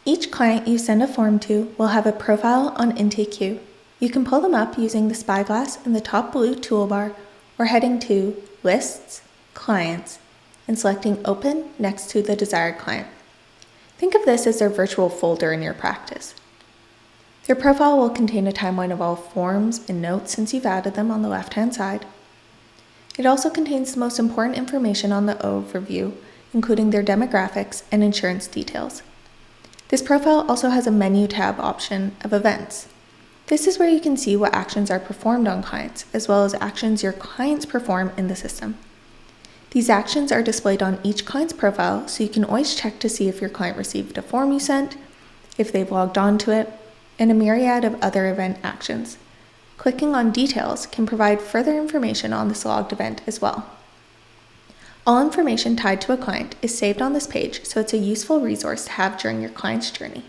Each client you send a form to will have a profile on IntakeQ. You can pull them up using the spyglass in the top blue toolbar or heading to Lists, Clients, and selecting Open next to the desired client. Think of this as their virtual folder in your practice. Their profile will contain a timeline of all forms and notes since you've added them on the left-hand side. It also contains the most important information on the overview, including their demographics and insurance details. This profile also has a menu tab option of events. This is where you can see what actions are performed on clients, as well as actions your clients perform in the system. These actions are displayed on each client's profile, so you can always check to see if your client received a form you sent, if they've logged on to it, and a myriad of other event actions. Clicking on Details can provide further information on this logged event as well. All information tied to a client is saved on this page, so it's a useful resource to have during your client's journey.